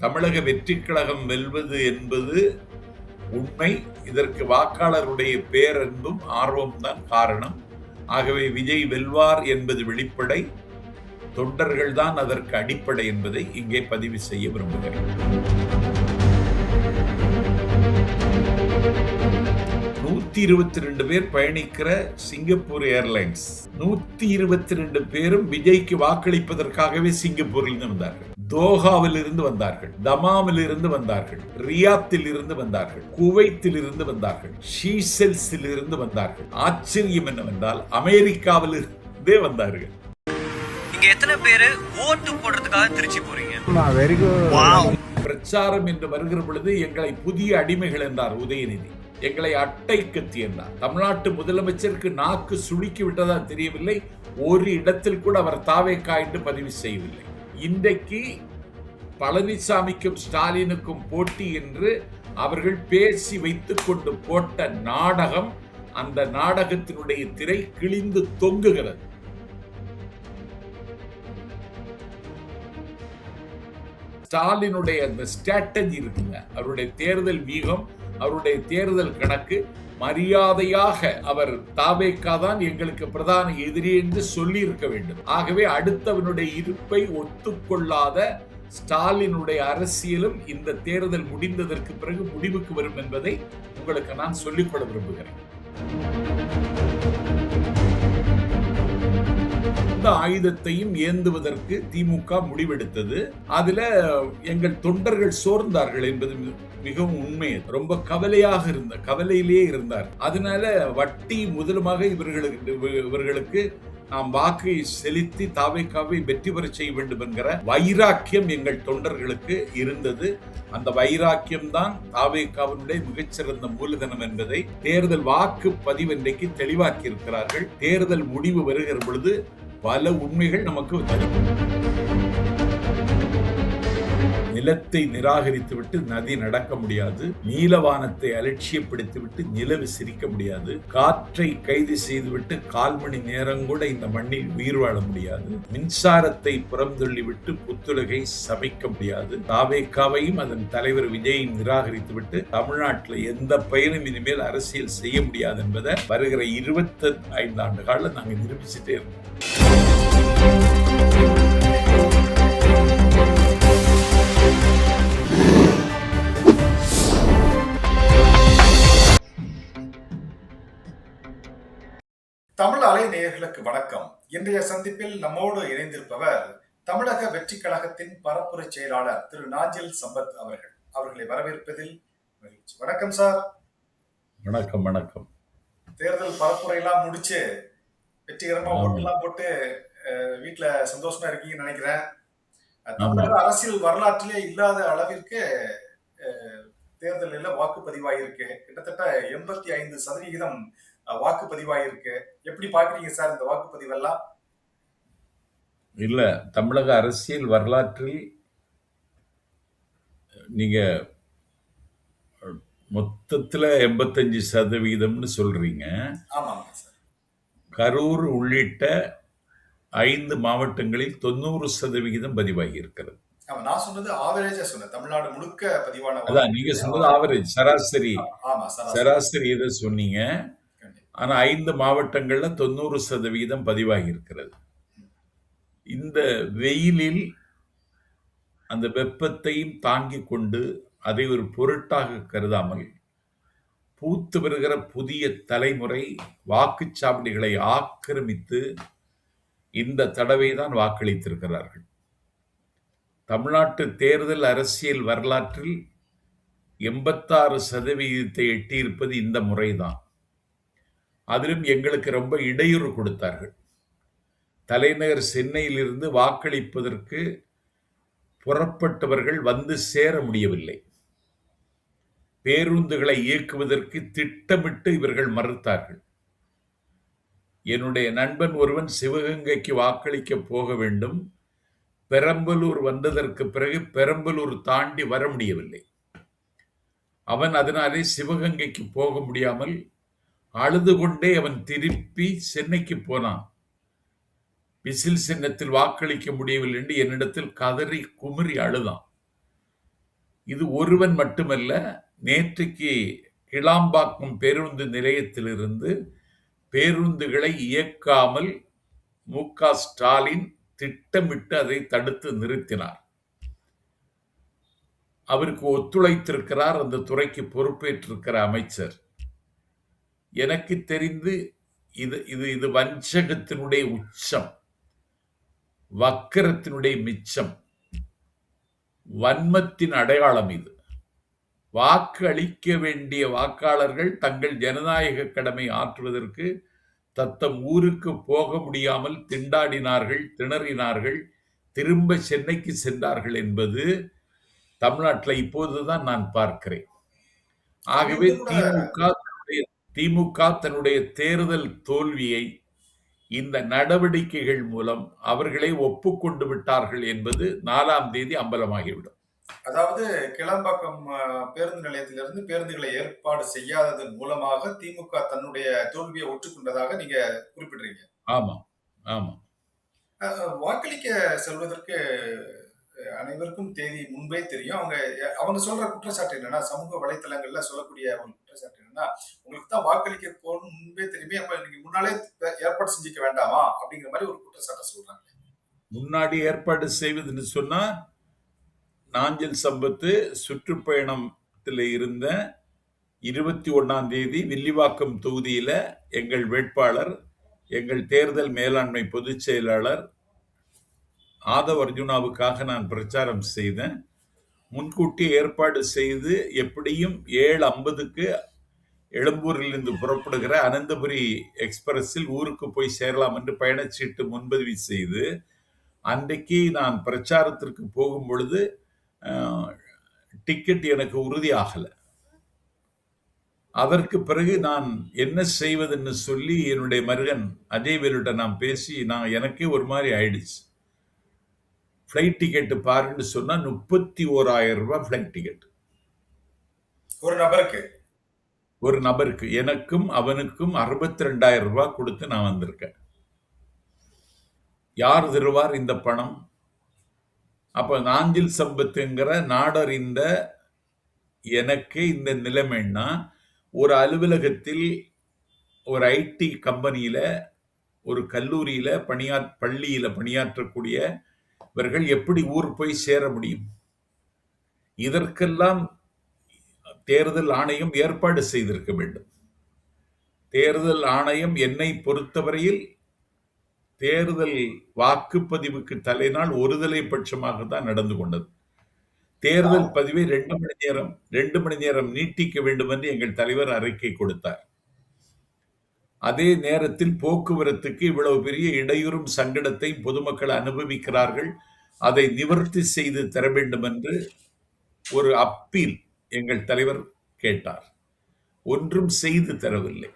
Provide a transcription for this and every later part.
தமிழக வெற்றிக் கழகம் வெல்வது என்பது உண்மை. இதற்கு வாக்காளருடைய பேரன்பும் ஆர்வம் தான் காரணம். ஆகவே விஜய் வெல்வார் என்பது வெளிப்படை. தொண்டர்கள் தான் அதற்கு அடிப்படை என்பதை இங்கே பதிவு செய்ய விரும்புகிறேன். 122 பேர் பயணிக்கிற சிங்கப்பூர் ஏர்லைன்ஸ் 122 பேரும் விஜய்க்கு வாக்களிப்பதற்காகவே சிங்கப்பூரில் வந்தார்கள். தோஹாவில் இருந்து வந்தார்கள், தமாமில் இருந்து வந்தார்கள், ரியாத்தில் இருந்து வந்தார்கள், குவைத்தில் இருந்து வந்தார்கள், ஷீசெல்ஸில் இருந்து வந்தார்கள். ஆச்சரியம் என்னவென்றால் அமெரிக்காவில் இருந்தே வந்தார்கள். இங்க எத்தனை பேரு ஓட்டு போடுறதுக்காக திருச்சி போறீங்க? பிரச்சாரம் என்று வருகிற பொழுது எங்களை புதிய அடிமைகள் என்றார் உதயநிதி. எங்களை அட்டை கத்தி என்றார். தமிழ்நாட்டு முதலமைச்சருக்கு நாக்கு சுளுக்கி விட்டதா தெரியவில்லை. ஒரு இடத்தில் கூட அவர் தாவேகா என்று பதிவு செய்யவில்லை. இன்றைக்கு பழனிசாமிக்கும் ஸ்டாலினுக்கும் போட்டி என்று அவர்கள் பேசி வைத்துக் கொண்டு போட்ட நாடகம், அந்த நாடகத்தினுடைய திரை கிழிந்து தொங்குகிறது. ஸ்டாலினுடைய அந்த ஸ்ட்ராட்டஜி இருக்குங்க, அவருடைய தேர்தல் வியூகம், அவருடைய தேர்தல் கணக்கு, மரியாதையாக அவர் தாவேகா தான் எங்களுக்கு பிரதான எதிரி என்று சொல்லி இருக்க வேண்டும். ஆகவே அடுத்தவனுடைய இருப்பை ஒத்துக்கொள்ளாத ஸ்டாலினுடைய அரசியலும் இந்த தேர்தல் முடிந்ததற்கு பிறகு முடிவுக்கு வரும் என்பதை உங்களுக்கு நான் சொல்லிக்கொள்ள விரும்புகிறேன். ஆயுதத்தையும் ஏந்துவதற்கு திமுக முடிவெடுத்தது. அதுல எங்கள் தொண்டர்கள் சோர்ந்தார்கள் என்பது மிகவும் உண்மை. ரொம்ப கவலையிலேயே இருந்தார். அதனால வட்டி முதலுமாக இவர்களுக்கு நாம் வாக்கை செலுத்தி தாவேகாவை வெற்றி பெற செய்ய வேண்டும் என்கிற வைராக்கியம் எங்கள் தொண்டர்களுக்கு இருந்தது. அந்த வைராக்கியம் தான் தாவேகாவினுடைய மிகச்சிறந்த மூலதனம் என்பதை தேர்தல் வாக்கு பதிவு இன்றைக்கு தெளிவாக்கி இருக்கிறார்கள். தேர்தல் முடிவு வருகிற பொழுது பல உண்மைகள் நமக்கு நிலத்தை நிராகரித்துவிட்டு நதி நடக்க முடியாது, நீலவானத்தை அலட்சியப்படுத்திவிட்டு நிலவு சிரிக்க முடியாது, காற்றை கைது செய்துவிட்டு 1/4 மணி நேரம் கூட இந்த மண்ணில் உயிர் வாழ முடியாது, மின்சாரத்தை புறந்தள்ளிவிட்டு புத்துலகை சமைக்க முடியாது. தாவேகாவையும் அதன் தலைவர் விஜயையும் நிராகரித்துவிட்டு தமிழ்நாட்டில் எந்த பயனும் இனிமேல் அரசியல் செய்ய முடியாது என்பதை வருகிற 25 ஆண்டு காலம் நாங்கள் நிரூபிச்சுட்டே இருக்கோம். தமிழ் அலை நேயர்களுக்கு வணக்கம். இன்றைய சந்திப்பில் நம்மோடு இணைந்திருப்பவர் தமிழக வெற்றி கழகத்தின் பரப்புரை செயலாளர் திரு நாஞ்சில் சம்பத் அவர்கள். அவர்களை வரவேற்பதில் மகிழ்ச்சி. வணக்கம் சார். வணக்கம். வணக்கம். தேர்தல் பரப்புரை எல்லாம் முடிச்சு வெற்றிகரமா ஓட்டெல்லாம் போட்டு வீட்டுல சந்தோஷமா இருக்கீங்கன்னு நினைக்கிறேன். தமிழக அரசியல் வரலாற்றிலே இல்லாத அளவிற்கு தேர்தலில் வாக்குப்பதிவாயிருக்கு. கிட்டத்தட்ட 85% வாக்குப்பதிவாயிருக்கு. எப்படி பாக்குறீங்க சார் இந்த வாக்குப்பதிவெல்லாம்? இல்ல, தமிழக அரசியல் வரலாற்றில் நீங்க மொத்தத்துல 85% சொல்றீங்க. ஆமாங்க சார். கரூர் உள்ளிட்ட 5 மாவட்டங்களில் 90% பதிவாகி இருக்கிறது. நான் சொன்னது ஆவரேஜா சொன்னேன். தமிழ்நாடு முழுக்க பதிவான. அதான் நீங்க சொன்னது ஆவரேஜ், சராசரி இதை சொன்னீங்க. ஆனா 5 மாவட்டங்கள்ல 90% பதிவாகி இருக்கிறது. இந்த வெயிலில் அந்த வெப்பத்தையும் தாங்கிக் கொண்டு அதை ஒரு பொருட்டாக கருதாமல் பூத்து வருகிற புதிய தலைமுறை வாக்குச்சாவடிகளை ஆக்கிரமித்து இந்த தடவை தான் வாக்களித்திருக்கிறார்கள். தமிழ்நாட்டு தேர்தல் அரசியல் வரலாற்றில் 86% எட்டியிருப்பது இந்த முறைதான். அதிலும் எங்களுக்கு ரொம்ப இடையூறு கொடுத்தார்கள். தலைநகர் சென்னையிலிருந்து வாக்களிப்பதற்கு புறப்பட்டவர்கள் வந்து சேர முடியவில்லை. பேருந்துகளை இயக்குவதற்கு திட்டமிட்டு இவர்கள் மறுத்தார்கள். என்னுடைய நண்பன் ஒருவன் சிவகங்கைக்கு வாக்களிக்க போக வேண்டும். பெரம்பலூர் வந்ததற்கு பிறகு பெரம்பலூர் தாண்டி வர முடியவில்லை. அவன் அதனாலே சிவகங்கைக்கு போக முடியாமல் அழுது கொண்டே அவன் திருப்பி சென்னைக்கு போனான். விசில் சின்னத்தில் வாக்களிக்க முடியவில்லை என்று என்னிடத்தில் கதறி குமரி அழுதான். இது ஒருவன் மட்டுமல்ல. நேற்றைக்கு கிளாம்பாக்கம் பேருந்து நிலையத்திலிருந்து பேருந்துகளை இயக்காமல் மு.க. ஸ்டாலின் திட்டமிட்டு அதை தடுத்து நிறுத்தினார். அவருக்கு ஒத்துழைத்திருக்கிறார் அந்த துறைக்கு பொறுப்பேற்றிருக்கிற அமைச்சர். எனக்கு தெரிந்து இது இது இது வஞ்சகத்தினுடைய உச்சம், வக்கரத்தினுடைய மிச்சம், வன்மத்தின் அடையாளம். இது வாக்கு அளிக்க வேண்டிய வாக்காளர்கள் தங்கள் ஜனநாயக கடமை ஆற்றுவதற்கு தத்தம் ஊருக்கு போக முடியாமல் திண்டாடினார்கள், திணறினார்கள், திரும்ப சென்னைக்கு சென்றார்கள் என்பது தமிழ்நாட்டில் இப்போதுதான் நான் பார்க்கிறேன். ஆகவே திமுக தன்னுடைய தேர்தல் தோல்வியை இந்த நடவடிக்கைகள் மூலம் அவர்களே ஒப்புக்கொண்டு விட்டார்கள் என்பது 4ஆம் தேதி அம்பலமாகிவிடும். அதாவது கிளம்பாக்கம் பேருந்து நிலையத்திலிருந்து பேருந்துகளை ஏற்பாடு செய்யாததன் மூலமாக திமுக தன்னுடைய தோல்வியை ஒற்றுக்கொண்டதாக நீங்க குறிப்பிடுறீங்க. ஆமா, ஆமா. வாக்களிக்க செல்வதற்கு அனைவருக்கும் தேதி முன்பே தெரியும். அவங்க சொல்ற குற்றச்சாட்டு என்னன்னா, சமூக வலைத்தளங்கள்ல சொல்லக்கூடிய ஒரு குற்றச்சாட்டு என்னன்னா, உங்களுக்கு தான் வாக்களிக்க போகணும் முன்பே தெரியுமே, அப்ப நீங்க முன்னாலே ஏற்பாடு செஞ்சுக்க வேண்டாமா அப்படிங்கிற மாதிரி ஒரு குற்றச்சாட்டை சொல்றாங்க. முன்னாடி ஏற்பாடு செய்வதுன்னு சொன்னா, நாஞ்சில் சம்பத்து சுற்றுப்பயணத்தில் இருந்த 21ஆம் தேதி வில்லிவாக்கம் தொகுதியில எங்கள் வேட்பாளர், எங்கள் தேர்தல் மேலாண்மை பொதுச் செயலாளர் ஆதவ் அர்ஜுனாவுக்காக நான் பிரச்சாரம் செய்தேன். முன்கூட்டி ஏற்பாடு செய்து எப்படியும் 7:50க்கு எழும்பூரிலிருந்து புறப்படுகிற அனந்தபுரி எக்ஸ்பிரஸில் ஊருக்கு போய் சேரலாம் என்று பயணச்சீட்டு முன்பதிவு செய்து, அன்றைக்கு நான் பிரச்சாரத்திற்கு போகும் பொழுது டிக்கெட் எனக்கு உறுதியாகலை. அதற்கு பிறகு நான் என்ன செய்வதுன்னு சொல்லி என்னுடைய மருகன் அஜய்வேலுட்ட நான் பேசி, எனக்கே ஒரு மாதிரி ஆயிடுச்சு. ஃப்ளைட் டிக்கெட் பாருன்னு சொன்னா 31,000 ரூபாய் ஃப்ளைட் டிக்கெட் ஒரு நபருக்கு. எனக்கும் அவனுக்கும் 62,000 ரூபாய் கொடுத்து நான் வந்திருக்கேன். யார் தருவார் இந்த பணம்? அப்ப நாஞ்சில் சம்பத்துங்கிற நாடறிந்த எனக்கு இந்த நிலைமைன்னா, ஒரு அலுவலகத்தில், ஒரு ஐடி கம்பெனியில, ஒரு கல்லூரியில பள்ளியில பணியாற்றக்கூடிய இவர்கள் எப்படி ஊர் போய் சேர முடியும்? இதற்கெல்லாம் தேர்தல் ஆணையம் ஏற்பாடு செய்திருக்க வேண்டும். தேர்தல் ஆணையம் என்னை பொறுத்தவரையில் தேர்தல் வாக்குப்பதிவுக்கு தலைநாள் ஒருதலை பட்சமாக தான் நடந்து கொண்டது. தேர்தல் பதிவை 2 மணி நேரம் நீட்டிக்க வேண்டும் என்று எங்கள் தலைவர் அறிக்கை கொடுத்தார். அதே நேரத்தில் போக்குவரத்துக்கு இவ்வளவு பெரிய இடையூறும் சங்கடத்தை பொதுமக்கள் அனுபவிக்கிறார்கள், அதை நிவர்த்தி செய்து தர வேண்டும் என்று ஒரு அப்பீல் எங்கள் தலைவர் கேட்டார். ஒன்றும் செய்து தரவில்லை.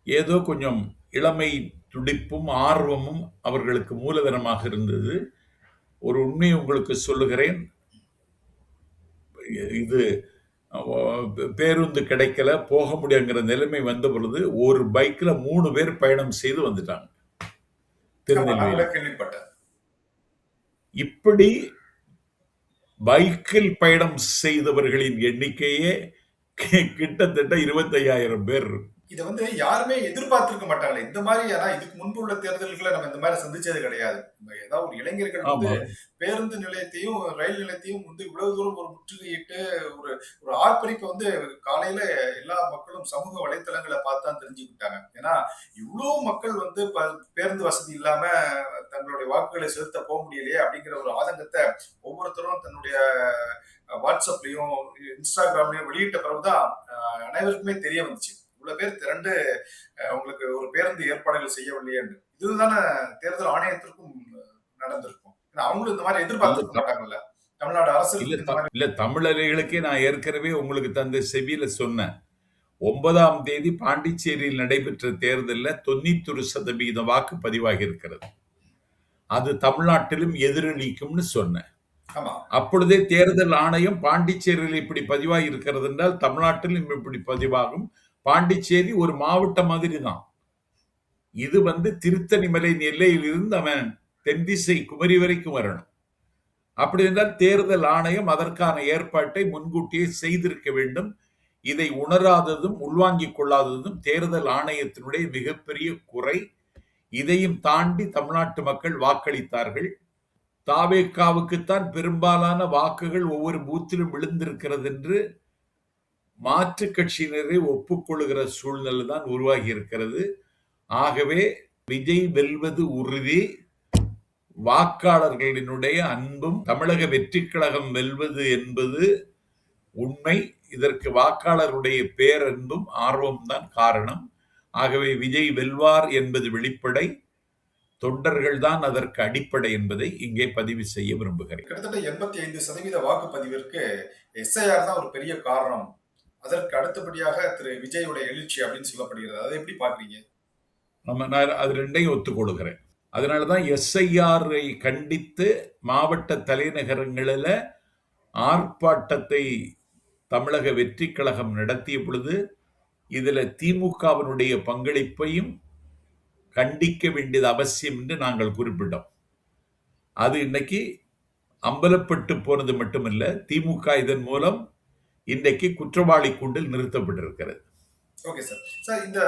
ஏதோ கொஞ்சம் இளமை துடிப்பும் ஆர்வமும் அவர்களுக்கு மூலதனமாக இருந்தது. ஒரு உண்மையை உங்களுக்கு சொல்லுகிறேன். இது பேருந்து கிடைக்கல, போக முடியுங்கிற நிலைமை வந்த பொழுது ஒரு பைக்ல 3 பேர் பயணம் செய்து வந்துட்டாங்க திருநெல்வேலி. இப்படி பைக்கில் பயணம் செய்தவர்களின் எண்ணிக்கையே கிட்டத்தட்ட 25,000 பேர். இதை யாருமே எதிர்பார்த்திருக்க மாட்டாங்களே இந்த மாதிரி. ஆனா இதுக்கு முன்பு உள்ள தேர்தல்களை நம்ம இந்த மாதிரி சந்திச்சது கிடையாது. ஏதாவது ஒரு இளைஞர்கள் பேருந்து நிலையத்தையும் ரயில் நிலையத்தையும் இவ்வளவு தூரம் ஒரு முற்றுகையிட்டு ஒரு ஆர்ப்பரிப்பை காலையில எல்லா மக்களும் சமூக வலைத்தளங்களை பார்த்து தான் தெரிஞ்சுக்கிட்டாங்க. ஏன்னா இவ்வளவு மக்கள் பேருந்து வசதி இல்லாம தங்களுடைய வாக்குகளை செலுத்த போக முடியலையே அப்படிங்கிற ஒரு ஆதங்கத்தை ஒவ்வொருத்தரும் தன்னுடைய வாட்ஸ்அப்லயும் இன்ஸ்டாகிராம்லயும் வெளியிட்ட பிறகுதான் அனைவருக்குமே தெரிய வந்துச்சு. இவ்வளவு பேர் திரண்டு உங்களுக்கு ஒரு பேருந்து ஏற்பாடுகள் செய்யவில்லையே. இதுதானே தேர்தல் ஆணையத்திற்கும் நடந்திருக்கும். அவங்களும் இந்த மாதிரி எதிர்பார்த்திருக்க மாட்டாங்கல்ல தமிழ்நாடு அரசு. இல்ல, தமிழர்களுக்கே நான் ஏற்கனவே உங்களுக்கு தந்த செவியில சொன்னேன். 9ஆம் தேதி பாண்டிச்சேரியில் நடைபெற்ற தேர்தலில் 91% வாக்கு பதிவாகி இருக்கிறது. அது தமிழ்நாட்டிலும் எதிரொலிக்கும்னு சொன்னேன். அப்பொழுதே தேர்தல் ஆணையம் பாண்டிச்சேரியில் இப்படி பதிவாகி இருக்கிறது என்றால் தமிழ்நாட்டிலும் இப்படி பதிவாகும். பாண்டிச்சேரி ஒரு மாவட்டம் மாதிரி தான். இது திருத்தணி மலை எல்லையில் இருந்து அவன் தென்திசை குமரி வரைக்கும் வரணும். அப்படி என்றால் தேர்தல் ஆணையம் அதற்கான ஏற்பாட்டை முன்கூட்டியே செய்திருக்க வேண்டும். இதை உணராததும் உள்வாங்கிக் கொள்ளாததும் தேர்தல் ஆணையத்தினுடைய மிகப்பெரிய குறை. இதையும் தாண்டி தமிழ்நாட்டு மக்கள் வாக்களித்தார்கள். தாவேகாவுக்குத்தான் பெரும்பாலான வாக்குகள் ஒவ்வொரு பூத்திலும் விழுந்திருக்கிறது என்று மாற்று கட்சியினரை ஒப்புக்கொள்கிற சூழ்நிலை தான் உருவாகி இருக்கிறது. ஆகவே விஜய் வெல்வது உறுதி. வாக்காளர்களினுடைய அன்பும் தமிழக வெற்றிக் கழகம் வெல்வது என்பது உண்மை. இதற்கு வாக்காளருடைய பேரன்பும் ஆர்வம் தான் காரணம். ஆகவே விஜய் வெல்வார் என்பது வெளிப்படை. தொண்டர்கள் தான் அதற்கு அடிப்படை என்பதை இங்கே பதிவு செய்ய விரும்புகிறேன். கிட்டத்தட்ட 85% வாக்குப்பதிவிற்கு எஸ்ஐஆர் தான் ஒரு பெரிய காரணம். அதற்கு அடுத்தபடியாக திரு விஜயுடைய எழுச்சி அப்படின்னு சொல்லப்படுகிறது. அதை எப்படி பாக்குறீங்க? நான் அது ரெண்டையும் ஒத்துக்கொள்கிறேன். அதனாலதான் எஸ்ஐஆரை கண்டித்து மாவட்ட தலைநகரங்களில் ஆர்ப்பாட்டத்தை தமிழக வெற்றி கழகம் நடத்திய பொழுது இதுல திமுகவினுடைய பங்களிப்பையும் கண்டிக்க வேண்டியது அவசியம் என்று நாங்கள் குறிப்பிட்டோம். அது இன்னைக்கு அம்பலப்பட்டு போனது மட்டுமல்ல, திமுக இதன் மூலம் இன்றைக்கு குற்றவாளி கூண்டில் நிறுத்தப்பட்டிருக்கிறது. Okay sir. சார், இந்த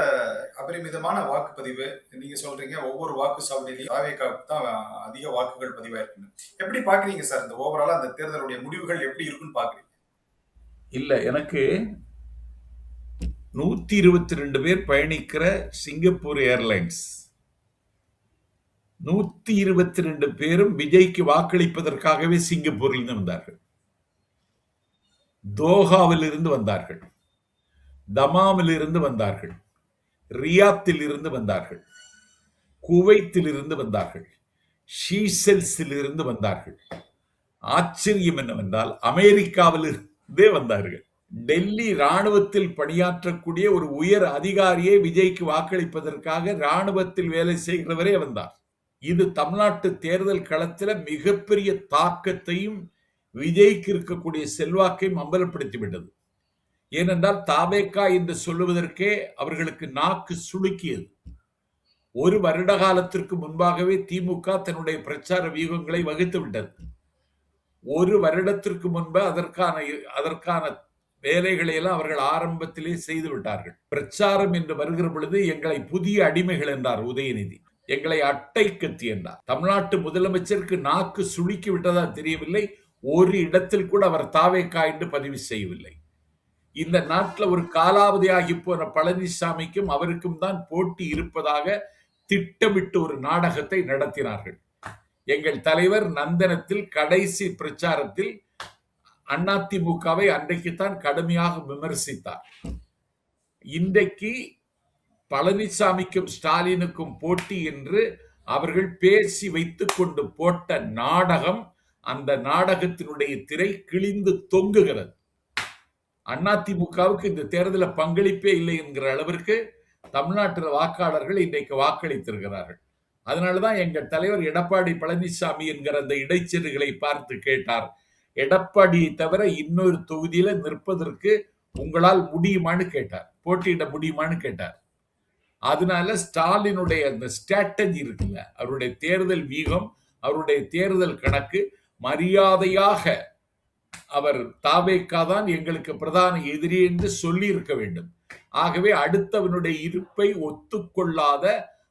அபரிமிதமான வாக்குப்பதிவு நீங்க சொல்றீங்க ஒவ்வொரு வாக்குச்சாவடியிலையும் தாவேகாவுக்கு தான் அதிக வாக்குகள் பதிவாயிருக்குன்னு. எப்படி பாக்குறீங்க சார்? இந்த ஓவராலா அந்த தேர்தலுடைய முடிவுகள் எப்படி இருக்குன்னு பாக்குறீங்க? இல்ல, எனக்கு 122 பேர் பயணிக்கிற சிங்கப்பூர் ஏர்லைன்ஸ் 122 பேரும் விஜய்க்கு வாக்களிப்பதற்காகவே சிங்கப்பூரில் இருந்து வந்தார்கள். தோஹாவில் இருந்து வந்தார்கள், தமாமில் இருந்து வந்தார்கள், ரியாத்தில் இருந்து வந்தார்கள், குவைத்தில் இருந்து வந்தார்கள், ஷீசெல்ஸில் இருந்து வந்தார்கள். ஆச்சரியம் என்னவென்றால் அமெரிக்காவில் இருந்தே வந்தார்கள். டெல்லி ராணுவத்தில் பணியாற்றக்கூடிய ஒரு உயர் அதிகாரியை விஜய்க்கு வாக்களிப்பதற்காக ராணுவத்தில் வேலை செய்கிறவரே வந்தார். இது தமிழ்நாட்டு தேர்தல் களத்தில் மிகப்பெரிய தாக்கத்தையும் விஜய்க்கு இருக்கக்கூடிய செல்வாக்கையும் அம்பலப்படுத்திவிட்டது. ஏனென்றால் தாவேகா என்று சொல்லுவதற்கே அவர்களுக்கு நாக்கு சுளுக்கியது. ஒரு வருட காலத்திற்கு முன்பாகவே திமுக தன்னுடைய பிரச்சார வியூகங்களை வகுத்து விட்டது. ஒரு வருடத்திற்கு முன்பு அதற்கான வேலைகளை எல்லாம் அவர்கள் ஆரம்பத்திலே செய்து விட்டார்கள். பிரச்சாரம் என்று வருகிற பொழுது எங்களை புதிய அடிமைகள் என்றார் உதயநிதி, எங்களை அட்டை கத்தி என்றார். தமிழ்நாட்டு முதலமைச்சருக்கு நாக்கு சுளுக்கி விட்டதா தெரியவில்லை. ஒரு இடத்தில் கூட அவர் தாவேகா என்று பதிவு செய்யவில்லை. இந்த நாட்டில் ஒரு காலாவதியாகி போன பழனிசாமிக்கும் அவருக்கும் தான் போட்டி இருப்பதாக திட்டமிட்டு ஒரு நாடகத்தை நடத்தினார்கள். எங்கள் தலைவர் நந்தனத்தில் கடைசி பிரச்சாரத்தில் அதிமுகவை அன்றைக்குத்தான் கடுமையாக விமர்சித்தார். இன்றைக்கு பழனிசாமிக்கும் ஸ்டாலினுக்கும் போட்டி என்று அவர்கள் பேசி வைத்துக் கொண்டு போட்ட நாடகம், அந்த நாடகத்தினுடைய திரை கிழிந்து தொங்குகிறது. அதிமுகவுக்கு இந்த தேர்தலில் பங்களிப்பே இல்லை என்கிற அளவிற்கு தமிழ்நாட்டில் வாக்காளர்கள் இன்றைக்கு வாக்களித்திருக்கிறார்கள். அதனாலதான் எங்கள் தலைவர் எடப்பாடி பழனிசாமி என்கிற அந்த இடைச்செருகளை பார்த்து கேட்டார், எடப்பாடியை தவிர இன்னொரு தொகுதியில நிற்பதற்கு உங்களால் முடியுமான்னு கேட்டார், போட்டியிட முடியுமான்னு கேட்டார். அதனால ஸ்டாலினுடைய அந்த ஸ்ட்ராட்டஜி இருக்குல்ல, அவருடைய தேர்தல் வீகம், அவருடைய தேர்தல் கணக்கு, மரியாதையாக அவர் தாவேகா தான் எங்களுக்கு பிரதான எதிரி என்று சொல்லி இருக்க வேண்டும். ஆகவே அடுத்தவனுடைய இருப்பை ஒத்துக்கொள்ளாத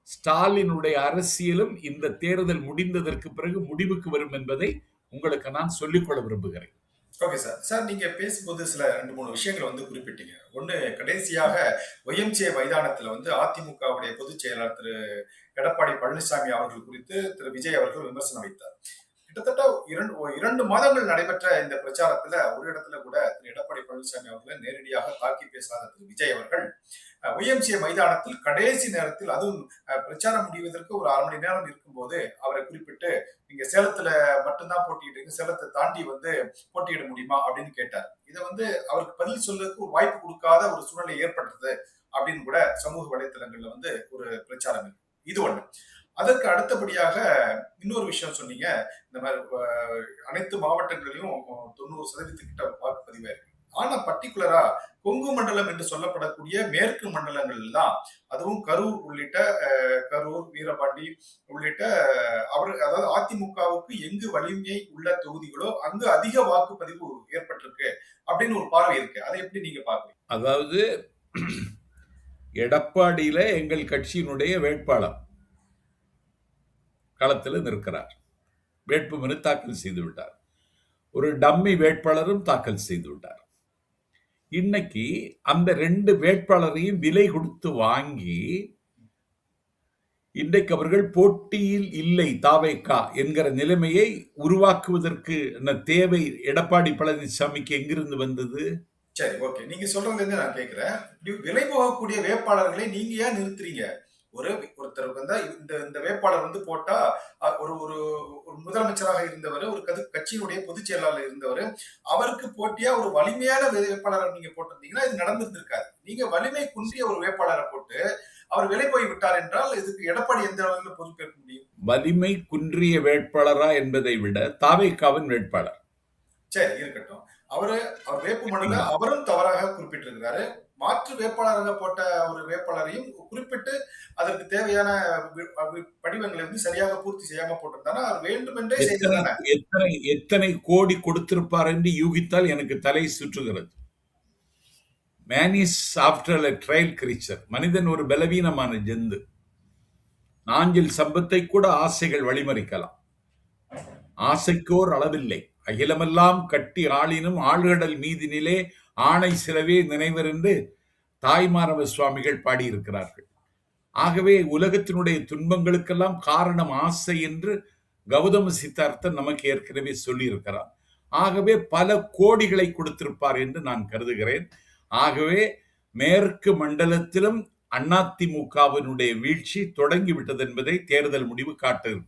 ஸ்டாலினுடைய அரசியலும் இந்த தேர்தல் முடிந்ததற்கு பிறகு முடிவுக்கு வரும் என்பதை உங்களுக்கு நான் சொல்லிக்கொள்ள விரும்புகிறேன். Okay sir. சார், நீங்க பேசும்போது சில 2-3 விஷயங்களை குறிப்பிட்டீங்க. ஒண்ணு, கடைசியாக ஒய்எம்சிஏ மைதானத்துல அதிமுகவுடைய பொதுச் செயலாளர் திரு எடப்பாடி பழனிசாமி அவர்கள் குறித்து திரு விஜய் அவர்கள் விமர்சனம் வைத்தார். கிட்டத்தட்ட 2 மாதங்கள் நடைபெற்ற இந்த பிரச்சாரத்துல ஒரு இடத்துல கூட திரு எடப்பாடி பழனிசாமி அவர்களை நேரடியாக தாக்கி பேசாத திரு விஜய் அவர்கள் ஒய்எம்சிஏ மைதானத்தில் கடைசி நேரத்தில், அதுவும் பிரச்சாரம் முடிவதற்கு ஒரு 1/2 மணி நேரம் இருக்கும்போது அவரை குறிப்பிட்டு, நீங்க சேலத்துல மட்டும்தான் போட்டியிடுங்க, சேலத்தை தாண்டி போட்டியிட முடியுமா அப்படின்னு கேட்டார். இதை அவருக்கு பதில் சொல்றதுக்கு ஒரு வாய்ப்பு கொடுக்காத ஒரு சூழ்நிலை ஏற்பட்டது அப்படின்னு கூட சமூக வலைத்தளங்கள்ல ஒரு பிரச்சாரம் இருக்கு. இது ஒண்ணு. அதற்கு அடுத்தபடியாக இன்னொரு விஷயம் சொன்னீங்க, இந்த மாதிரி அனைத்து மாவட்டங்களிலும் 90% கிட்ட வாக்குப்பதிவு இருக்கு. ஆனா பர்டிகுலரா கொங்கு மண்டலம் என்று சொல்லப்படக்கூடிய மேற்கு மண்டலங்கள் தான், அதுவும் கரூர் உள்ளிட்ட கரூர், வீரபாண்டி உள்ளிட்ட அதாவது அதிமுகவுக்கு எங்கு வலிமை உள்ள தொகுதிகளோ அங்கு அதிக வாக்குப்பதிவு ஏற்பட்டிருக்கு அப்படின்னு ஒரு பார்வை இருக்கு. அதை எப்படி நீங்க பாக்குறீங்க? அதாவது எடப்பாடியில எங்கள் கட்சியினுடைய வேட்பாளர் களத்தில் நிற்கிறார். வேட்புமனு தாக்கல் செய்து விட்டார். ஒரு டம்மி வேட்பாளரும் தாக்கல் செய்து விட்டார். இன்னைக்கு அந்த 2 வேட்பாளரையும் விலை கொடுத்து வாங்கி இன்றைக்கு அவர்கள் போட்டியில் இல்லை தாவேகா என்கிற நிலைமையை உருவாக்குவதற்கு தேவை எடப்பாடி பழனிசாமிக்கு எங்கிருந்து வந்தது? சரி, ஓகே. நீங்க சொல்றதுல இருந்து நான் கேட்கிறேன். இப்படி விலை போகக்கூடிய வேட்பாளர்களை நீங்க ஏன் நிறுத்துறீங்க? ஒருத்தருக்கு வந்து இந்த வேட்பாளர் வந்து போட்டா ஒரு ஒரு ஒரு முதலமைச்சராக இருந்தவர், ஒரு கட்சியினுடைய பொதுச் செயலாளர் இருந்தவர், அவருக்கு போட்டியா ஒரு வலிமையான வேட்பாளரை நீங்க போட்டிருந்தீங்கன்னா இது நடந்திருந்திருக்காது. நீங்க வலிமை குன்றிய ஒரு வேட்பாளரை போட்டு அவர் விலை போய் விட்டார் என்றால் இதுக்கு எடப்பாடி எந்த அளவில் பொறுப்பேற்க முடியும்? வலிமை குன்றிய வேட்பாளரா என்பதை விட தாவேகாவின் வேட்பாளர். சரி, இருக்கட்டும். அவர் வேட்புமனுல அவரும் தவறாக குறிப்பிட்டிருக்கிறாரு. மாற்று வேட்பாளராக போட்ட ஒரு வேட்பாளரையும் குறிப்பிட்டு அதற்கு தேவையான படிவங்களை வந்து சரியாக பூர்த்தி செய்யாம போட்டிருந்தானா அவர் வேண்டுமென்றே செய்ததானே? எத்தனை கோடி கொடுத்திருப்பார் என்று யூகித்தால் எனக்கு தலை சுற்றுகிறது. Man is after a trial creature. மனிதன் ஒரு பலவீனமான ஜந்து. நாஞ்சில் சம்பத்தை கூட ஆசைகள் வழிமறிக்கலாம். ஆசைக்கோர் அளவில்லை. அகிலமெல்லாம் கட்டி ஆளினும் ஆழ்கடல் மீதினிலே ஆணை சிலவே நினைவர் என்று தாய்மானவ சுவாமிகள் பாடியிருக்கிறார்கள். ஆகவே உலகத்தினுடைய துன்பங்களுக்கெல்லாம் காரணம் ஆசை என்று கௌதம சித்தார்த்தன் நமக்கு ஏற்கனவே சொல்லியிருக்கிறார். ஆகவே பல கோடிகளை கொடுத்திருப்பார் என்று நான் கருதுகிறேன். ஆகவே மேற்கு மண்டலத்திலும் அதிமுகவினுடைய வீழ்ச்சி தொடங்கிவிட்டது என்பதை தேர்தல் முடிவு காட்டும்.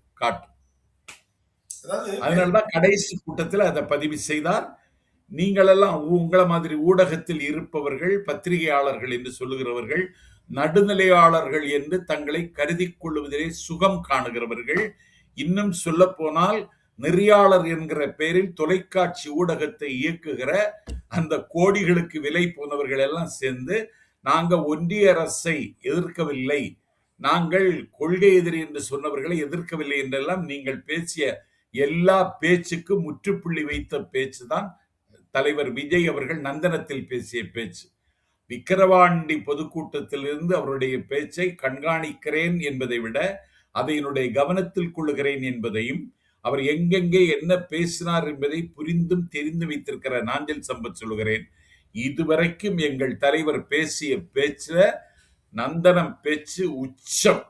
அதனால்தான் கடைசி கூட்டத்தில் அதை பதிவு செய்தார். நீங்கள் எல்லாம் உங்களை மாதிரி ஊடகத்தில் இருப்பவர்கள், பத்திரிகையாளர்கள் என்று சொல்லுகிறவர்கள், நடுநிலையாளர்கள் என்று தங்களை கருதி கொள்வதிலே சுகம் காணுகிறவர்கள், இன்னும் சொல்ல போனால் நெறியாளர் என்கிற பெயரில் தொலைக்காட்சி ஊடகத்தை இயக்குகிற அந்த கோடிகளுக்கு விலை போனவர்கள் எல்லாம் சேர்ந்து நாங்க ஒன்றிய அரசை எதிர்க்கவில்லை, நாங்கள் கொள்கை எதிரி என்று சொன்னவர்களை எதிர்க்கவில்லை என்றெல்லாம் நீங்கள் பேசிய எல்லா பேச்சுக்கு முற்றுப்புள்ளி வைத்த பேச்சு தான் தலைவர் விஜய் அவர்கள் நந்தனத்தில் பேசிய பேச்சு. விக்கிரவாண்டி பொதுக்கூட்டத்திலிருந்து அவருடைய பேச்சை கண்காணிக்கிறேன் என்பதை விட அதை என்னுடைய கவனத்தில் கொள்ளுகிறேன் என்பதையும் அவர் எங்கெங்கே என்ன பேசினார் என்பதை புரிந்தும் தெரிந்து வைத்திருக்கிற நாஞ்சில் சம்பத் சொல்லுகிறேன். இதுவரைக்கும் எங்கள் தலைவர் பேசிய பேச்சுல நந்தனம் பேச்சு உச்சம்.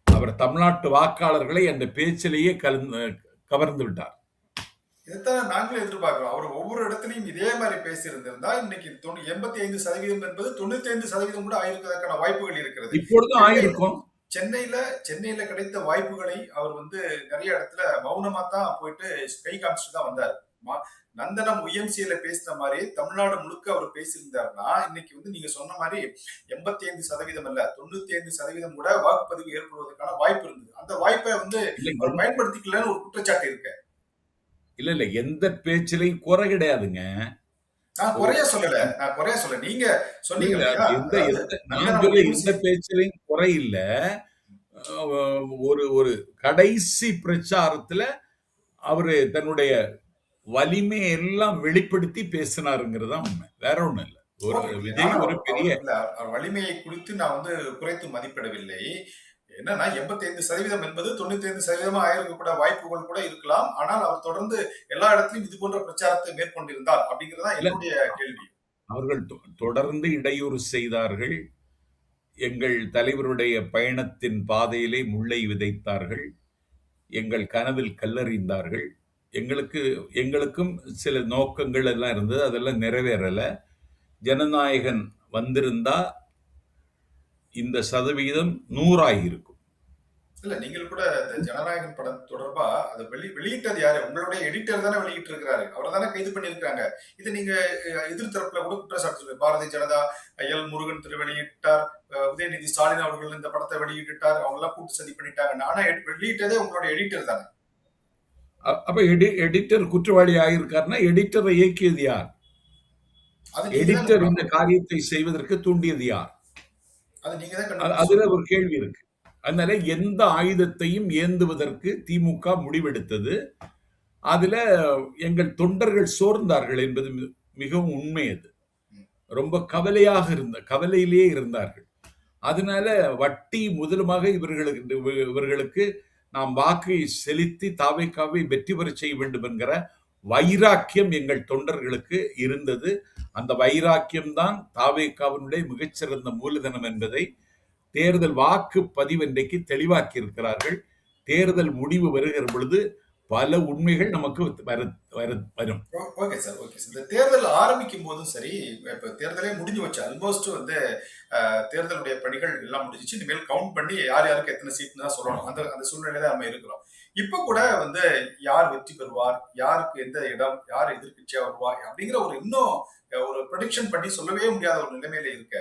அவர் தமிழ்நாட்டு வாக்காளர்களை அந்த பேச்சிலேயே கவர்ந்து விட்டார். இதைத்தான் நாங்களும் எதிர்பார்க்கிறோம். அவர் ஒவ்வொரு இடத்துலையும் இதே மாதிரி பேசியிருந்திருந்தா இன்னைக்கு 85% என்பது 95% கூட ஆயிருக்கிறதுக்கான வாய்ப்புகள் இருக்கிறது. இப்பொழுதும் ஆயிருக்கும். சென்னையில கிடைத்த வாய்ப்புகளை அவர் வந்து நிறைய இடத்துல மௌனமா தான் போயிட்டு கை காமிச்சுட்டு தான் வந்தார். நந்தனம் UMCல பேசின மாதிரி தமிழ்நாடு முழுக்க அவர் பேசியிருந்தாருன்னா இன்னைக்கு வந்து நீங்க சொன்ன மாதிரி 85% அல்ல 95% கூட வாக்குப்பதிவு ஏற்படுவதற்கான வாய்ப்பு இருந்தது. அந்த வாய்ப்பை வந்து அவர் பயன்படுத்திக்கலன்னு ஒரு குற்றச்சாட்டு இருக்கு. இல்ல எந்த பேச்சிலையும் குறை கிடையாதுங்க. நான் குறைய சொல்ல நீங்க சொன்னீங்க. எந்த பேச்சிலையும் குறை இல்ல. ஒரு கடைசி பிரச்சாரத்துல அவரு தன்னுடைய வலிமையை எல்லாம் வெளிப்படுத்தி பேசினாருங்கிறதா உண்மை, வேற ஒண்ணும் இல்ல. விஜய் ஒரு பெரிய வலிமையை குறித்து நான் வந்து குறைத்து மதிப்பிடவில்லை. என்னன்னா 85% என்பது 95% ஆயிருக்க வாய்ப்புகள் கூட இருக்கலாம். ஆனால் அவர் தொடர்ந்து எல்லா இடத்திலும் இது போன்ற பிரச்சாரத்தை மேற்கொண்டிருந்தார் அப்படிங்கிறதா என்னுடைய கேள்வி. அவர்கள் தொடர்ந்து இடையூறு செய்தார்கள். எங்கள் தலைவருடைய பயணத்தின் பாதையிலே முள்ளை விதைத்தார்கள். எங்கள் கனவில் கல்லறிந்தார்கள். எங்களுக்கும் சில நோக்கங்கள் எல்லாம் இருந்தது, அதெல்லாம் நிறைவேறல. ஜனநாயகன் வந்திருந்தா இந்த சதவீதம் 100 இருக்கும். இல்ல நீங்கள் கூட ஜனநாயகன் படம் தொடர்பா அதை வெளியிட்டது யாரு? உங்களுடைய எடிட்டர் தானே வெளியிட்டு இருக்கிறாரு. அவரை தானே கைது பண்ணியிருக்காங்க. இது நீங்க எதிர்த்தரப்புல கூட குற்றச்சாட்டு பாரதிய ஜனதா எல் முருகன் திரு வெளியிட்டார், உதயநிதி ஸ்டாலின் அவர்கள் இந்த படத்தை வெளியிட்டார், அவங்க எல்லாம் கூட்டு சதி பண்ணிட்டாங்க. ஆனா வெளியிட்டதே உங்களுடைய எடிட்டர் தானே. அப்ப எடிட்டர் குற்றவாளி ஆகியிருக்காருன்னா எடிட்டரை இயக்கியது யார்? அது நீங்க தான் எடிட்டர் இந்த காரியத்தை செய்வதற்கு தூண்டியது யார்? அது நீங்க தான் கண்டுபிடிச்சு அதுல சொல்லணும். ஒரு கேள்வி இருக்கு. அதனால எந்த ஆயுதத்தையும் ஏந்துவதற்கு திமுக முடிவெடுத்தது. அதுல எங்கள் தொண்டர்கள் சோர்ந்தார்கள் என்பது மிகவும் உண்மை. அது ம். ரொம்ப கவலையிலேயே இருந்தார்கள். அதனால வட்டி முதலுமாக இவர்களுக்கு நாம் வாக்கை செலுத்தி தாவேக்காவை வெற்றி பெறச் செய்ய வேண்டும் என்கிற வைராக்கியம் எங்கள் தொண்டர்களுக்கு இருந்தது. அந்த வைராக்கியம் தான் தாவேக்காவினுடைய மிகச்சிறந்த மூலதனம் என்பதை தேர்தல் வாக்கு பதிவு இன்றைக்கு தெளிவாக்கி இருக்கிறார்கள். தேர்தல் முடிவு வருகிற பொழுது பல உண்மைகள் நமக்கு வரும். Okay sir, okay sir. இந்த தேர்தல் ஆரம்பிக்கும் போதும் சரி, இப்ப தேர்தலே முடிஞ்சு வச்சு ஆல்மோஸ்ட் வந்து தேர்தலுடைய பணிகள் எல்லாம் முடிஞ்சிச்சு. இனிமேல் கவுண்ட் பண்ணி யார் யாருக்கு எத்தனை சீட்னு தான் சொல்லணும். அந்த அந்த சூழ்நிலையில நம்ம இருக்கிறோம். இப்ப கூட வந்து யார் வெற்றி பெறுவார், யாருக்கு எந்த இடம், யார் எதிர்க்கட்சியா வருவார் அப்படிங்கிற ஒரு இன்னும் ஒரு ப்ரெடிக்ஷன் பண்ணி சொல்லவே முடியாத ஒரு நிலைமையில இருக்க.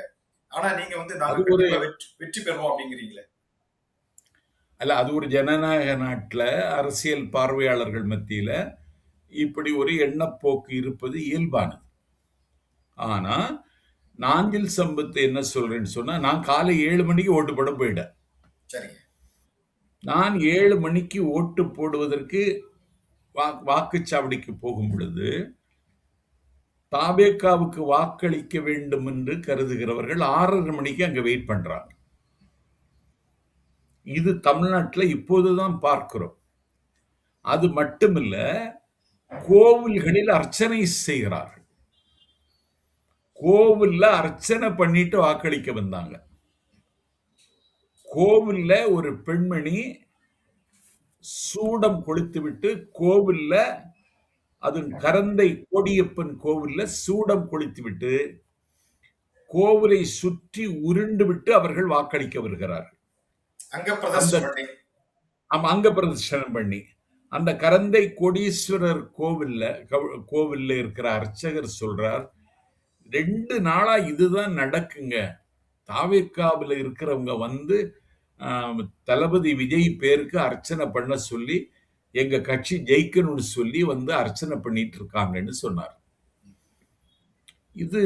ஆனா நீங்க வந்து நாங்க அது ஒரு கண்டிப்பா வெற்றி பெறுவோம் அப்படிங்கிறீங்களே. அது ஒரு ஜனநாயக நாட்டுல அரசியல் பார்வையாளர்கள் மத்தியில இப்படி ஒரு எண்ணப்போக்கு இருப்பது இயல்பானது. ஆனா நாஞ்சில் சம்பத் என்ன சொல்றேன்னு சொன்னா, நான் காலை 7 மணிக்கு ஓட்டு போட போயிட்டேன். சரிங்க. நான் 7 மணிக்கு ஓட்டு போடுவதற்கு வாக்குச்சாவடிக்கு போகும் பொழுது தாவேக்காவுக்கு வாக்களிக்க வேண்டும் என்று கருதுகிறவர்கள் 6:30 மணிக்கு அங்க வெயிட் பண்றாங்க. இது தமிழ்நாட்டில் இப்போதுதான் பார்க்கிறோம். அது மட்டுமில்ல, கோவில்களில் அர்ச்சனை செய்கிறார்கள். கோவில்ல அர்ச்சனை பண்ணிட்டு வாக்களிக்க வந்தாங்க. கோவில்ல ஒரு பெண்மணி சூடம் கொளுத்துவிட்டு கோவில்ல, அது கரந்தை கோடியப்பன் கோவில்ல சூடம் கொளுத்துவிட்டு கோவிலை சுற்றி உருண்டு விட்டு அவர்கள் வாக்களிக்க வருகிறார்கள். அங்க பிரதர்ஷனம் பண்ணி அந்த கரந்தை கோடீஸ்வரர் கோவில்ல இருக்கிற அர்ச்சகர் சொல்றார், 2 நாளா இதுதான் நடக்குங்க. தாவேக்காவில் இருக்கிறவங்க வந்து தளபதி விஜய் பேருக்கு அர்ச்சனை பண்ண சொல்லி எங்க கட்சி ஜெயிக்கணும்னு சொல்லி வந்து அர்ச்சனை பண்ணிட்டு இருக்காங்கன்னு சொன்னார். இது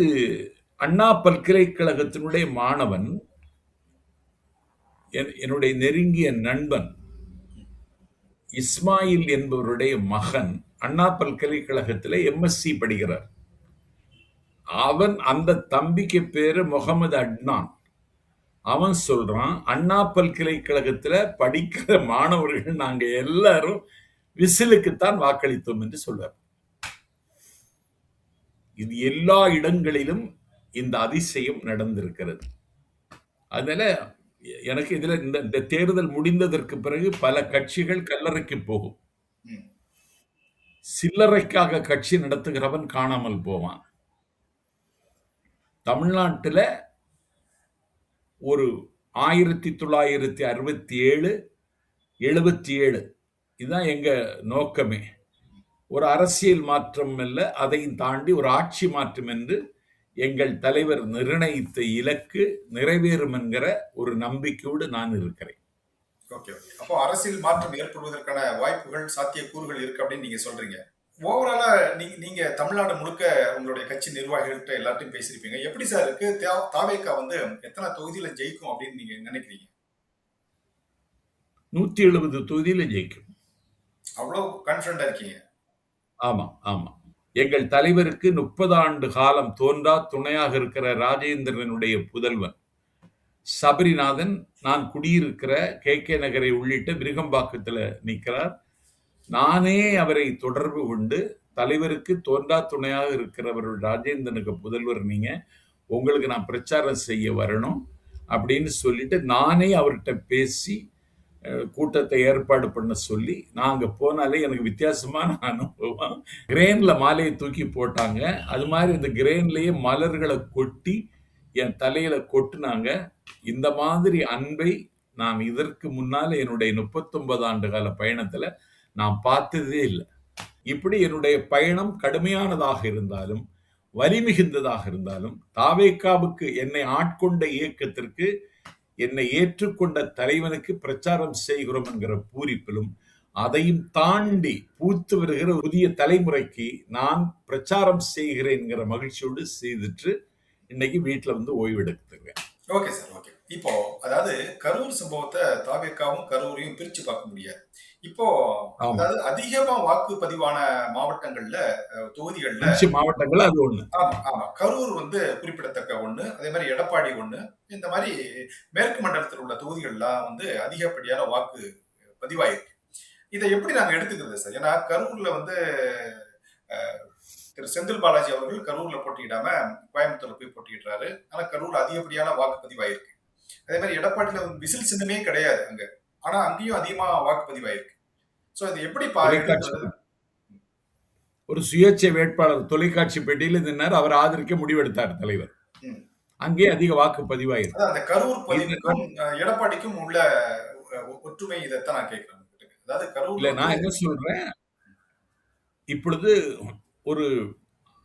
அண்ணா பல்கலைக்கழகத்தினுடைய மாணவன், என்னுடைய நெருங்கிய நண்பன் இஸ்மாயில் என்பவருடைய மகன் அண்ணா பல்கலைக்கழகத்தில் எம்எஸ்சி படிக்கிறார். அந்த தம்பிக்கு பேரு முகமது அட்னான். அவன் சொல்றான், அண்ணா பல்கலைக்கழகத்தில் படிக்கிற மாணவர்கள் நாங்க எல்லாரும் விசிலுக்குத்தான் வாக்களித்தோம் என்று சொல்றார். இது எல்லா இடங்களிலும் இந்த அதிசயம் நடந்திருக்கிறது. அதனால எனக்கு இதுல இந்த தேர்தல் முடிந்ததற்கு பிறகு பல கட்சிகள் கல்லறைக்கு போகும். சில்லறைக்காக கட்சி நடத்துகிறவன் காணாமல் போவான். தமிழ்நாட்டில் ஒரு 1967, 77 இதுதான் எங்க நோக்கமே. ஒரு அரசியல் மாற்றம் அல்ல, அதையும் தாண்டி ஒரு ஆட்சி மாற்றம் என்று எங்கள் தலைவர் நிர்ணயித்த இலக்கு நிறைவேறும் என்கிற ஒரு நம்பிக்கையோடு நான் இருக்கிறேன். ஓகே, அப்போ அரசியல் மாற்றம் ஏற்படுவதற்கான வாய்ப்புகள், சாத்தியக்கூறுகள் இருக்கு அப்படின்னு நீங்க சொல்றீங்க. ஓவராலா நீங்க தமிழ்நாடு முழுக்க உங்களுடைய கட்சி நிர்வாகிகள்கிட்ட எல்லாத்தையும் பேசியிருப்பீங்க. எப்படி சார் இருக்கு தாவேக்கா வந்து எத்தனை தொகுதியில ஜெயிக்கும் அப்படின்னு நீங்க நினைக்கிறீங்க? 170 தொகுதியில ஜெயிக்கும். அவ்வளவு கான்பிடண்டா இருக்கீங்க? ஆமா ஆமா. எங்கள் தலைவருக்கு 30 ஆண்டு காலம் தோன்றா துணையாக இருக்கிற ராஜேந்திரனுடைய புதல்வன் சபரிநாதன் நான் குடியிருக்கிற கே நகரை உள்ளிட்ட விருகம்பாக்கத்தில் நிற்கிறார். நானே அவரை தொடர்பு கொண்டு, தலைவருக்கு தோன்றா துணையாக இருக்கிறவர் ராஜேந்திரனுக்கு புதல்வர் நீங்க, உங்களுக்கு நான் பிரச்சாரம் செய்ய வரணும் அப்படின்னு சொல்லிட்டு நானே அவர்கிட்ட பேசி கூட்டத்தை ஏற்பாடு பண்ண சொல்லி, நான் அங்க போனாலே எனக்கு வித்தியாசமான அனுபவம். கிரேன்ல மாலையை தூக்கி போட்டாங்க. அது மாதிரி இந்த கிரேன்லயே மலர்களை கொட்டி என் தலையில கொட்டுனாங்க. இந்த மாதிரி அன்பை நான் இதற்கு முன்னால என்னுடைய 39 ஆண்டு கால பயணத்துல நான் பார்த்ததே இல்லை. இப்படி என்னுடைய பயணம் கடுமையானதாக இருந்தாலும், வலிமிகுந்ததாக இருந்தாலும், தாவேக்காவுக்கு என்னை ஆட்கொண்ட இயக்கத்திற்கு என்னை ஏற்றுக்கொண்ட தலைவனுக்கு பிரச்சாரம் செய்கிறோம் என்கிற பூரிப்பிலும் அதையும் தாண்டி பூத்து வருகிற புதிய தலைமுறைக்கு நான் பிரச்சாரம் செய்கிறேன்ங்கிற மகிழ்ச்சியோடு செய்துட்டு இன்னைக்கு வீட்டுல வந்து ஓய்வு எடுத்துருக்கேன். Okay sir, okay. இப்போ அதாவது கரூர் சம்பவத்தை தாவேக்காவும் கரூரையும் பிரிச்சு பார்க்க முடியாது. இப்போ ஆமா, அதாவது அதிகமா வாக்கு பதிவான மாவட்டங்கள்ல தொகுதிகள்ல 5 மாவட்டங்கள் அது ஒண்ணு. ஆமா ஆமா கரூர் வந்து குறிப்பிடத்தக்க ஒண்ணு. அதே மாதிரி எடப்பாடி ஒண்ணு. இந்த மாதிரி மேற்கு மண்டலத்தில் உள்ள தொகுதிகள்லாம் வந்து அதிகப்படியான வாக்கு பதிவாயிருக்கு. இதை எப்படி நாங்க எடுத்துக்கிறது சார்? ஏன்னா கரூர்ல வந்து அஹ், திரு செந்தில் பாலாஜி அவர்கள் கரூர்ல போட்டியிடாம கோயம்புத்தூர்ல போய் போட்டியிடுறாரு. ஆனா கரூர்ல அதிகப்படியான வாக்கு பதிவாயிருக்கு. அதே மாதிரி எடப்பாடியில வந்து விசில் சின்னமே கிடையாது அங்க. ஆனா அங்கேயும் அதிகமா வாக்கு பதிவாயிருக்கு. சோ இது எப்படி தொலைக்காட்சி எடுக்கிறது? ஒரு சுயேட்சை வேட்பாளர் தொலைக்காட்சி பெட்டியில் நின்றார். அவர் ஆதரிக்க முடிவெடுத்தார் தலைவர். ம். அங்கே அதிக வாக்கு பதிவாயிருக்கு. அதான் அந்த கரூர் இது பதிவுக்கும் எடப்பாடிக்கும் உள்ள ஒற்றுமை இதைத்தான் நான் கேட்கிறேன் உங்ககிட்ட. அதாவது கரூர்ல இல்ல, வந்து நான் என்ன சொல்றேன், இப்பொழுது ஒரு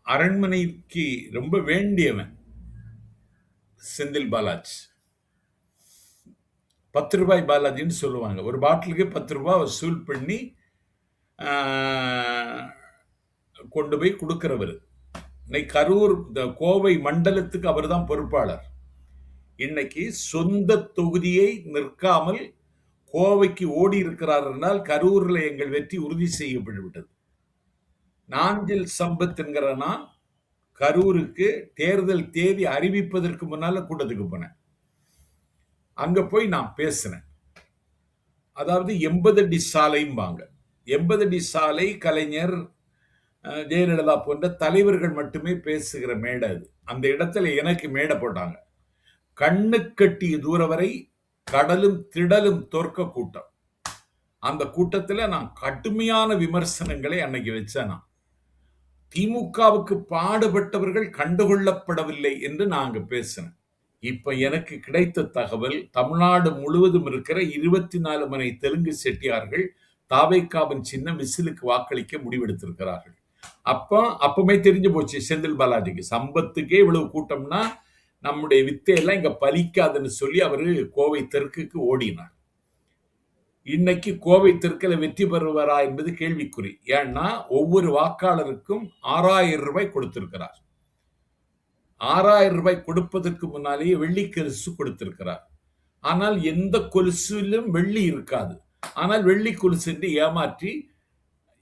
அரண்மனைக்கு ரொம்ப வேண்டியவன் செந்தில் பாலாஜி. 10 ரூபாய் பாலாஜின்னு சொல்லுவாங்க. ஒரு பாட்டிலுக்கு 10 ரூபாய் வசூல் பண்ணி ஆஹ், கொண்டு போய் கொடுக்கிறவர். இன்னைக்கு கரூர் கோவை மண்டலத்துக்கு அவர் தான் பொறுப்பாளர். இன்னைக்கு சொந்த தொகுதியை நிற்காமல் கோவைக்கு ஓடி இருக்கிறார் என்றால் கரூர்ல எங்கள் வெற்றி உறுதி செய்யப்பட்டு விட்டது. நாஞ்சில் சம்பத் என்கிறனா கரூருக்கு தேர்தல் தேதி அறிவிப்பதற்கு முன்னால கூட்டத்துக்கு போனேன். அங்க போய் நான் பேசினேன். அதாவது 80 அடி சாலைம்பாங்க. 80 அடி சாலை கலைஞர், ஜெயலலிதா போன்ற தலைவர்கள் மட்டுமே பேசுகிற மேடை அது. அந்த இடத்துல எனக்கு மேடை போட்டாங்க. கண்ணு கட்டிய தூரம் வரை கடலும் திடலும் தோற்க கூட்டம். அந்த கூட்டத்துல நான் கடுமையான விமர்சனங்களை அன்னைக்கு வச்சேன். நான் திமுகவுக்கு பாடுபட்டவர்கள் கண்டுகொள்ளப்படவில்லை என்று நான் அங்க பேசினேன். இப்ப எனக்கு கிடைத்த தகவல், தமிழ்நாடு முழுவதும் இருக்கிற 24 மனை தெலுங்கு செட்டியார்கள் தாவேக்காவின் சின்ன விசிலுக்கு வாக்களிக்க முடிவெடுத்திருக்கிறார்கள். அப்பமே தெரிஞ்சு போச்சு செந்தில் பாலாஜிக்கு. சம்பத்துக்கே இவ்வளவு கூட்டம்னா நம்முடைய வித்தையெல்லாம் இங்க பலிக்காதுன்னு சொல்லி அவரு கோவை தெற்குக்கு ஓடினார். இன்னைக்கு கோவை தெற்குல வெற்றி பெறுவாரா என்பது கேள்விக்குறி. ஏன்னா ஒவ்வொரு வாக்காளருக்கும் 6000 ரூபாய் கொடுத்திருக்கிறார். 6000 ரூபாய் கொடுப்பதற்கு முன்னாலேயே வெள்ளி கொலுசு கொடுத்திருக்கிறார். ஆனால் எந்த கொலுசிலும் வெள்ளி இருக்காது. ஆனால் வெள்ளி கொலுசு என்று ஏமாற்றி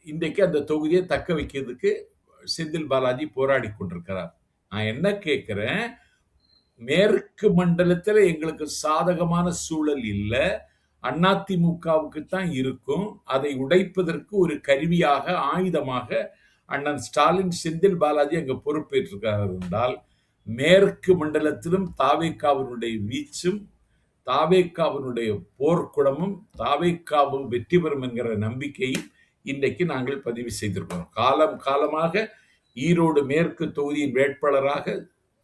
இன்றைக்கு அந்த தொகுதியை தக்க வைக்கிறதுக்கு செந்தில் பாலாஜி போராடி கொண்டிருக்கிறார். நான் என்ன கேட்கிறேன், மேற்கு மண்டலத்தில் எங்களுக்கு சாதகமான சூழல் இல்லை, அதிமுகவுக்கு தான் இருக்கும். அதை உடைப்பதற்கு ஒரு கருவியாக, ஆயுதமாக அண்ணன் ஸ்டாலின் செந்தில் பாலாஜி அங்க பொறுப்பேற்றிருக்கிறார் என்றால், மேற்கு மண்டலத்திலும் தாவேக்காவினுடைய வீச்சும் தாவேக்காவினுடைய போர்க்குடமும் தாவேக்காவும் வெற்றி பெறும் என்கிற நம்பிக்கையும் இன்றைக்கு நாங்கள் பதிவு செய்திருக்கிறோம். காலம் காலமாக ஈரோடு மேற்கு தொகுதியின் வேட்பாளராக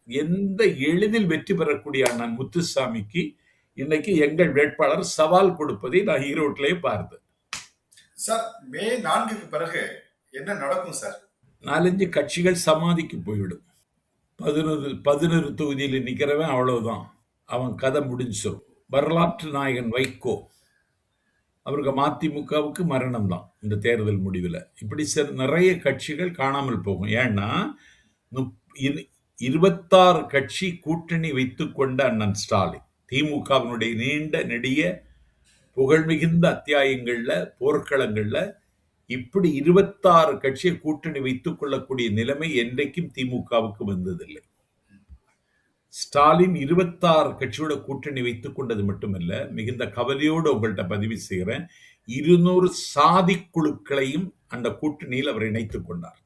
எந்த எளிதில் வெற்றி பெறக்கூடிய அண்ணன் முத்துசாமிக்கு இன்னைக்கு எங்கள் வேட்பாளர் சவால் கொடுப்பதை நான் ஈரோட்டிலே பார்த்தேன். சார், மே 4க்கு பிறகு என்ன நடக்கும் சார்? 4-5 கட்சிகள் சமாதிக்கு போய்விடும். 11 தொகுதியில் நிக்கிறவன் அவ்வளவுதான், அவன் கதை முடிஞ்சிடும். வரலாற்று நாயகன் வைகோ, அவருக்கு மதிமுகவுக்கு மரணம் தான் இந்த தேர்தல் முடிவில். இப்படி நிறைய கட்சிகள் காணாமல் போகும். ஏன்னா 26 கட்சி கூட்டணி வைத்துக் கொண்ட அண்ணன் ஸ்டாலின் திமுகவினுடைய நீண்ட நெடிய புகழ்மிகுந்த அத்தியாயங்கள்ல, போர்க்களங்கள்ல இப்படி 26 கட்சியை கூட்டணி வைத்துக் கொள்ளக்கூடிய நிலைமை என்றைக்கும் திமுகவுக்கு வந்ததில்லை. ஸ்டாலின் 26 கட்சியோட கூட்டணி வைத்துக் கொண்டது மட்டுமல்ல, மிகுந்த கவலையோடு உங்கள்கிட்ட பதிவு செய்கிறேன், 200 சாதி குழுக்களையும் அந்த கூட்டணியில் அவர் இணைத்துக் கொண்டார்.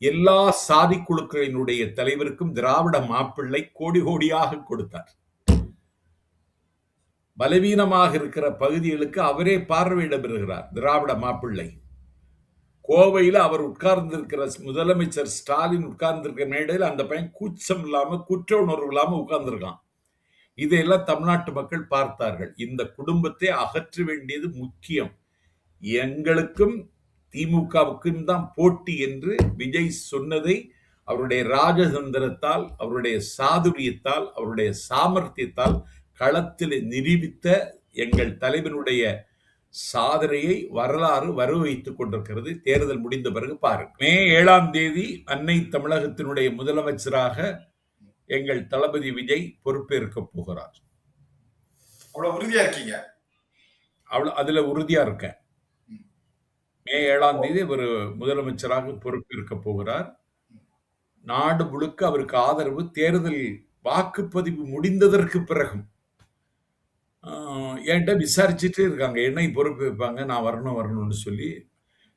எல்லா சாதி குழுக்களினுடைய தலைவருக்கும் திராவிட மாப்பிள்ளை கோடி கோடியாக கொடுத்தார். பலவீனமாக இருக்கிற பகுதிகளுக்கு அவரே பார்வையிட பெறுகிறார் திராவிட மாப்பிள்ளை. கோவையில் அவர் உட்கார்ந்திருக்கிற முதலமைச்சர் ஸ்டாலின் உட்கார்ந்திருக்கிற மேடையில் அந்த பையன் கூச்சம் இல்லாம, குற்ற உணர்வு இல்லாம உட்கார்ந்திருக்கான். இதையெல்லாம் தமிழ்நாட்டு மக்கள் பார்த்தார்கள். இந்த குடும்பத்தை அகற்ற வேண்டியது முக்கியம், எங்களுக்கும் திமுகவுக்கும் தான் போட்டி என்று விஜய் சொன்னதை அவருடைய ராஜதந்திரத்தால், அவருடைய சாதுரியத்தால், அவருடைய சாமர்த்தியத்தால் களத்தில் நிரூபித்த எங்கள் தலைவனுடைய சாதனையை வரலாறு வரவழைத்துக் கொண்டிருக்கிறது. தேர்தல் முடிந்த பிறகு பாருங்க. மே 7ஆம் தேதி அன்னை தமிழகத்தினுடைய முதலமைச்சராக எங்கள் தளபதி விஜய் பொறுப்பேற்க போகிறார். அவ்வளவு உறுதியா இருக்கீங்க? அதுல உறுதியா இருக்கேன். மே 7ஆம் தேதி அவர் முதலமைச்சராக பொறுப்பேற்க போகிறார். நாடு முழுக்க அவருக்கு ஆதரவு. தேர்தல் வாக்குப்பதிவு முடிந்ததற்கு பிறகும் என்கிட்ட விசாரிச்சுட்டே இருக்காங்க. என்னை பொறுப்பு வைப்பாங்க, நான் வரணும்னு சொல்லி.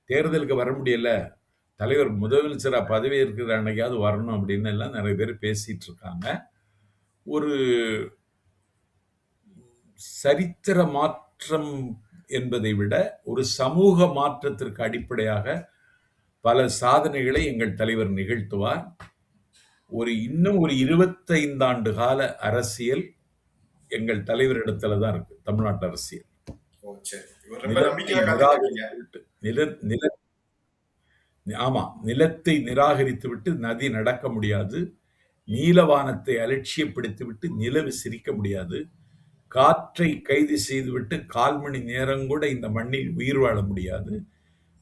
தேர்தலுக்கு வர முடியல, தலைவர் முதலமைச்சரா பதவி இருக்கிற அன்னைக்காவது வரணும் அப்படின்னு எல்லாம் நிறைய பேர் பேசிட்டு இருக்காங்க. ஒரு சரித்திர மாற்றம் என்பதை விட ஒரு சமூக மாற்றத்திற்கு அடிப்படையாக பல சாதனைகளை எங்கள் தலைவர் நிகழ்த்துவார். இன்னும் ஒரு 25 ஆண்டு கால அரசியல் எங்கள் தலைவரிடத்துல தான் இருக்கு. தமிழ்நாட்டு அரசியல். நிலத்தை நிராகரித்து விட்டு நதி நடக்க முடியாது. நீலவானத்தை அலட்சியப்படுத்திவிட்டு நிலவு சிரிக்க முடியாது. காற்றை கைது செய்துவிட்டு 1/4 மணி நேரம் கூட இந்த மண்ணில் உயிர் வாழ முடியாது.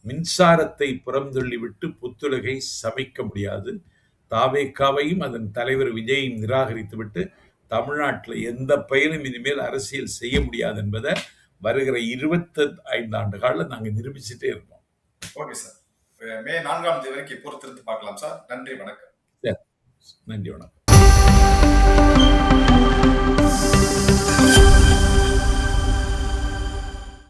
மின்சாரத்தை புறந்தள்ளிவிட்டு புத்துலகை சமைக்க முடியாது. தாவேகாவையும் அதன் தலைவர் விஜயையும் நிராகரித்துவிட்டு தமிழ்நாட்டில் எந்த பயனும் இனிமேல் அரசியல் செய்ய முடியாது என்பதை வருகிற 25 ஆண்டு காலம் நாங்க நிரூபிச்சுட்டே இருக்கோம். Okay sir. மே 4ஆம் தேதி வரைக்கும் பொறுத்திருந்து பார்க்கலாம் சார். நன்றி, வணக்கம். நன்றி, வணக்கம்.